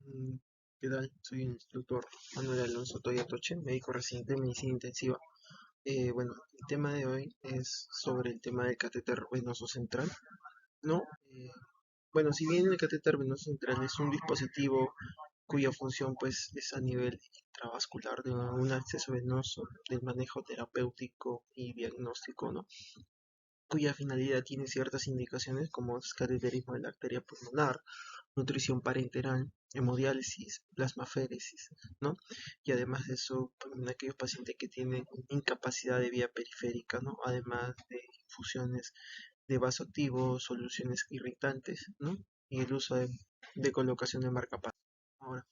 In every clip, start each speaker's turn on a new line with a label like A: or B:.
A: Mm, ¿Qué tal? Soy el instructor Manuel Alonso Toyatoche, médico residente de medicina intensiva. Bueno, el tema de hoy es sobre el tema del catéter venoso central, ¿no? Eh, bueno, si bien el catéter venoso central es un dispositivo cuya función pues es a nivel intravascular de un acceso venoso, del manejo terapéutico y diagnóstico, ¿no? Cuya finalidad tiene ciertas indicaciones como es cateterismo de la arteria pulmonar, nutrición parenteral, hemodiálisis, plasmaféresis, ¿no? Y además de eso, en aquellos pacientes que tienen incapacidad de vía periférica, ¿no? Además de infusiones de vasoactivos, soluciones irritantes, ¿no? Y el uso de colocación de marcapasos. Ahora,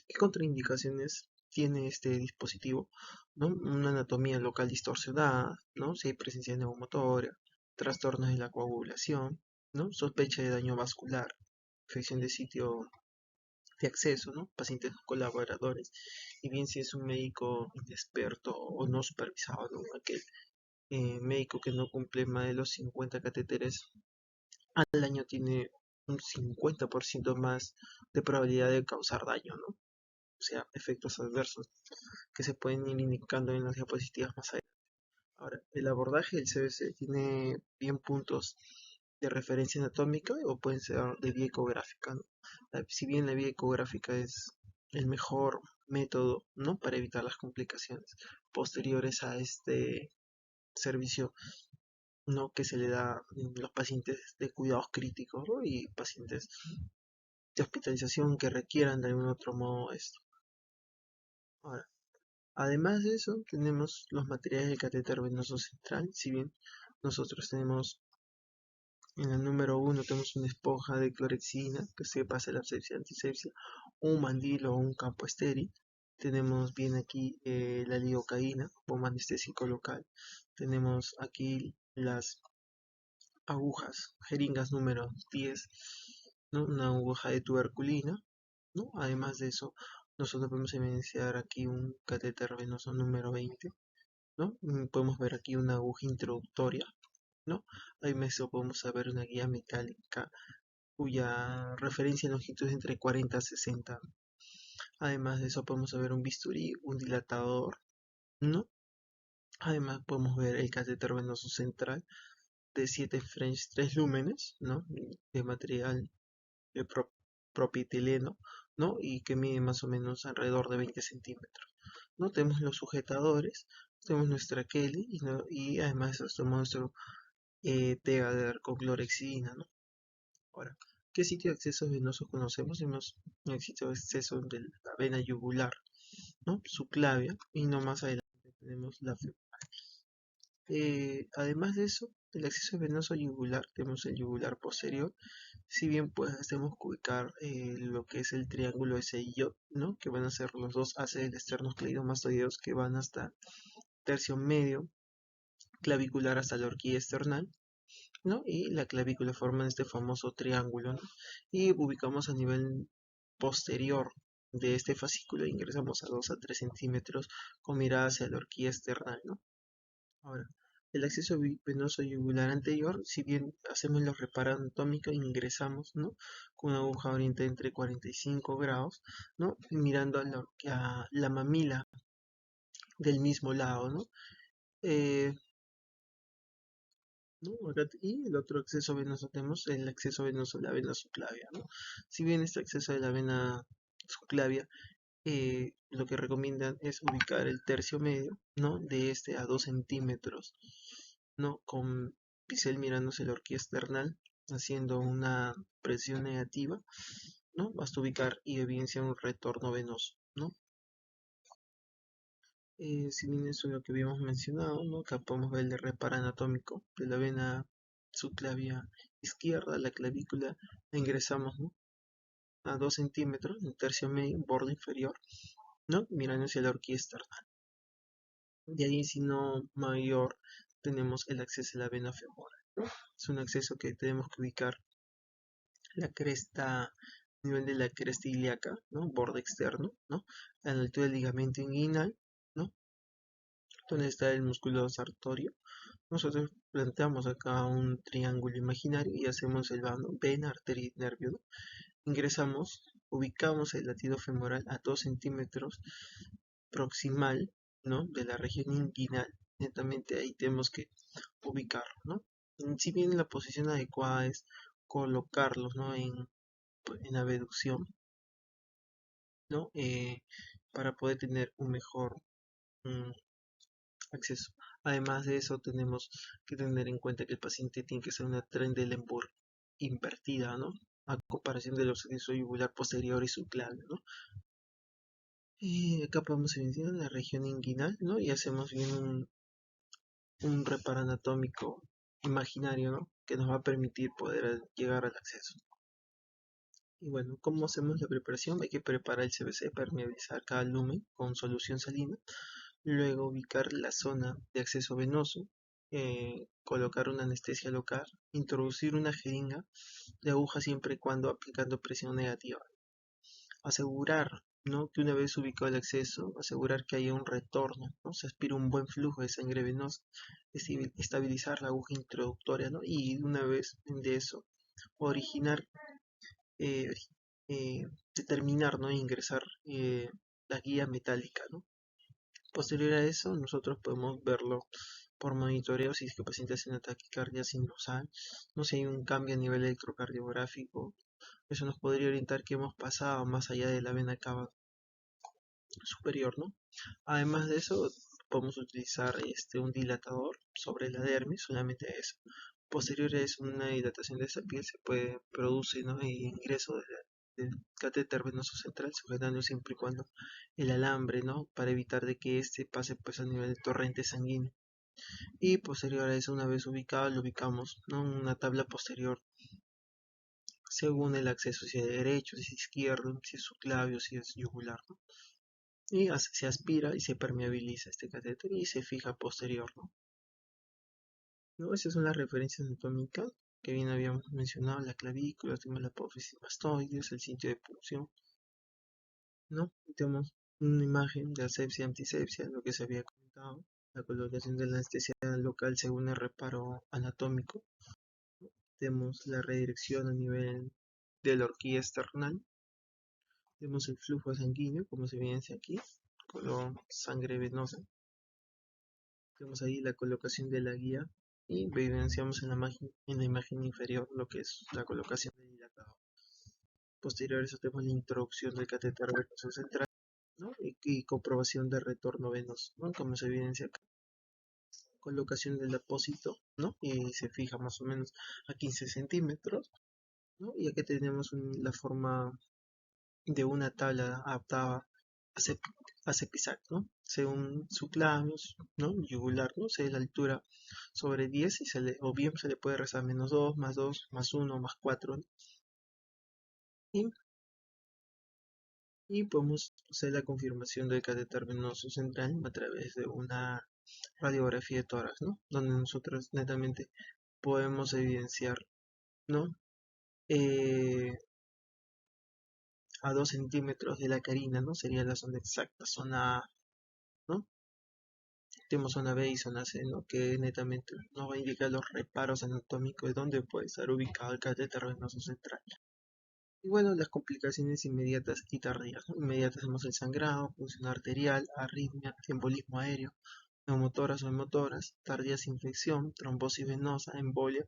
A: ¿qué contraindicaciones tiene este dispositivo? ¿No? Una anatomía local distorsionada, ¿no? Si hay presencia de neumotoria, trastornos de la coagulación, ¿no? Sospecha de daño vascular, infección de sitio de acceso, ¿no? Pacientes colaboradores, y bien si es un médico inexperto o no supervisado, ¿no? Aquel médico que no cumple más de los 50 catéteres al año tiene un 50% más de probabilidad de causar daño, ¿no? O sea, efectos adversos que se pueden ir indicando en las diapositivas más adelante. Ahora, el abordaje del CBC tiene bien puntos de referencia anatómica o pueden ser de vía ecográfica, ¿no? Si bien la vía ecográfica es el mejor método, ¿no? Para evitar las complicaciones posteriores a este servicio, ¿no? Que se le da a los pacientes de cuidados críticos, ¿no? Y pacientes de hospitalización que requieran de algún otro modo esto. Ahora, además de eso, tenemos los materiales del catéter venoso central. Si bien nosotros tenemos en el número uno tenemos una esponja de clorexidina que se pasa la asepsia antisepsia, un mandil o un campo estéril. Tenemos bien aquí la lidocaína como anestésico local. Tenemos aquí las agujas, jeringas número 10, ¿no? Una aguja de tuberculina, ¿no? Además de eso, nosotros podemos evidenciar aquí un catéter venoso número 20, ¿no? Podemos ver aquí una aguja introductoria, ¿no? Además de eso podemos ver una guía metálica cuya referencia en longitud es entre 40 a 60. Además de eso podemos ver un bisturí, un dilatador, ¿no? Además podemos ver el catéter venoso central de 7 French 3 lúmenes, ¿no? De material de propietileno, ¿no? Y que mide más o menos alrededor de 20 centímetros, ¿no? Tenemos los sujetadores, tenemos nuestra Kelly y además tenemos nuestro Tegader con clorexidina, ¿no? Ahora, ¿qué sitio de acceso venoso conocemos? Tenemos el sitio de acceso de la vena yugular, ¿no? Subclavia, y no más adelante tenemos la femoral. Además de eso, el acceso venoso yugular, tenemos el yugular posterior, si bien pues tenemos que ubicar lo que es el triángulo SIJ, ¿no? Que van a ser los dos haces del esternocleidomastoideos que van hasta tercio medio clavicular hasta la horquilla esternal, ¿no? Y la clavícula forma este famoso triángulo, ¿no? Y ubicamos a nivel posterior de este fascículo, ingresamos a 2 a 3 centímetros con mirada hacia la horquilla externa, ¿no? Ahora, el acceso venoso yugular anterior, si bien hacemos la reparo anatómica, ingresamos, ¿no? Con una aguja orientada entre 45 grados, ¿no? Y mirando a la mamila del mismo lado, ¿no? Eh, ¿No? Y el otro acceso venoso tenemos el acceso venoso de la vena subclavia, ¿no? Si bien este acceso de la vena subclavia, lo que recomiendan es ubicar el tercio medio, ¿no? De este a 2 centímetros, ¿no? Con pincel mirándose la horquilla esternal, haciendo una presión negativa, ¿no? Hasta ubicar y evidenciar un retorno venoso, ¿no? Si bien eso es lo que habíamos mencionado, ¿no? Acá podemos ver el reparo anatómico de la vena subclavia izquierda, la clavícula, la ingresamos, ¿no? A 2 centímetros, un tercio medio, borde inferior, ¿no? Mirando hacia la horquilla externa. De ahí, si no mayor, tenemos el acceso a la vena femoral, ¿no? Es un acceso que tenemos que ubicar la cresta, a nivel de la cresta ilíaca, ¿no? Borde externo, ¿no? A la altura del ligamento inguinal, ¿no? Donde está el músculo sartorio. Nosotros planteamos acá un triángulo imaginario y hacemos el vano, vena, arteria y nervio, ¿no? Ingresamos ubicamos el latido femoral a 2 centímetros proximal, ¿no? De la región inguinal. Netamente ahí tenemos que ubicarlo, ¿no? Si bien la posición adecuada es colocarlos, ¿no? En abducción, ¿no? Para poder tener un mejor mm, acceso. Además de eso, tenemos que tener en cuenta que el paciente tiene que ser una Trendelenburg invertida, ¿no? A comparación de los accesos yugular posterior y subclavio, ¿no? Y acá podemos evidenciar la región inguinal, ¿no? Y hacemos bien un reparo anatómico imaginario, ¿no? Que nos va a permitir poder llegar al acceso. Y bueno, ¿cómo hacemos la preparación? Hay que preparar el CBC, permeabilizar cada lumen con solución salina, luego ubicar la zona de acceso venoso, colocar una anestesia local, introducir una jeringa de aguja siempre y cuando aplicando presión negativa. Asegurar, ¿no? Que una vez ubicado el acceso, asegurar que haya un retorno, ¿no? Se aspira un buen flujo de sangre venosa, estabilizar la aguja introductoria, ¿no? Y una vez de eso, originar, eh, eh, determinar, ¿no? Ingresar la guía metálica, ¿no? Posterior a eso, nosotros podemos verlo por monitoreo si es que el paciente hace una taquicardia sinusal, no sé si hay un cambio a nivel electrocardiográfico. Eso nos podría orientar que hemos pasado más allá de la vena cava superior, ¿no? Además de eso, podemos utilizar un dilatador sobre la dermis, solamente eso. Posterior a eso, una dilatación de esa piel se puede producir, ¿no? El ingreso del catéter venoso central, sujetando siempre y cuando el alambre, ¿no? Para evitar de que este pase pues a nivel de torrente sanguíneo. Y posterior a eso, una vez ubicado, lo ubicamos, ¿no? En una tabla posterior, según el acceso, si es derecho, si es izquierdo, si es subclavio, si es yugular, ¿no? Y se aspira y se permeabiliza este catéter y se fija posterior, ¿no? ¿No? Esas son las referencias anatómicas que bien habíamos mencionado: la clavícula, tenemos la apófisis mastoides, el sitio de punción, ¿no? Tenemos una imagen de asepsia, antisepsia, lo que se había comentado, la colocación de la anestesia local según el reparo anatómico. Tenemos la redirección a nivel de la horquilla external. Tenemos el flujo sanguíneo, como se evidencia aquí, color sangre venosa. Tenemos ahí la colocación de la guía y evidenciamos en la imagen inferior lo que es la colocación del dilatador. Posterior a eso tenemos la introducción del catéter venoso central, ¿no? Y comprobación de retorno venoso, ¿no? Como se evidencia acá. Colocación del apósito, ¿no? Y se fija más o menos a 15 centímetros, ¿no? Y aquí tenemos la forma de una tabla adaptada a, a Cepisac, ¿no? Según su clavius, ¿no? Yugular, ¿no? Se la altura sobre 10 y o bien se le puede rezar -2, +2, +1, +4, ¿no? Y, y podemos hacer la confirmación del catéter venoso central a través de una radiografía de tórax, ¿no? Donde nosotros netamente podemos evidenciar, ¿no? Eh, a 2 centímetros de la carina, ¿no? Sería la zona exacta, zona A, ¿no? Tenemos zona B y zona C, ¿no? Que netamente nos va a indicar los reparos anatómicos de dónde puede estar ubicado el catéter venoso central. Y bueno, las complicaciones inmediatas y tardías, ¿no? Inmediatas tenemos el sangrado, función arterial, arritmia, embolismo aéreo, neumotoras o hemotoras, tardías infección, trombosis venosa, embolia,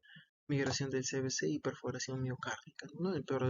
A: migración del CBC y perforación miocárdica, ¿no? En el peor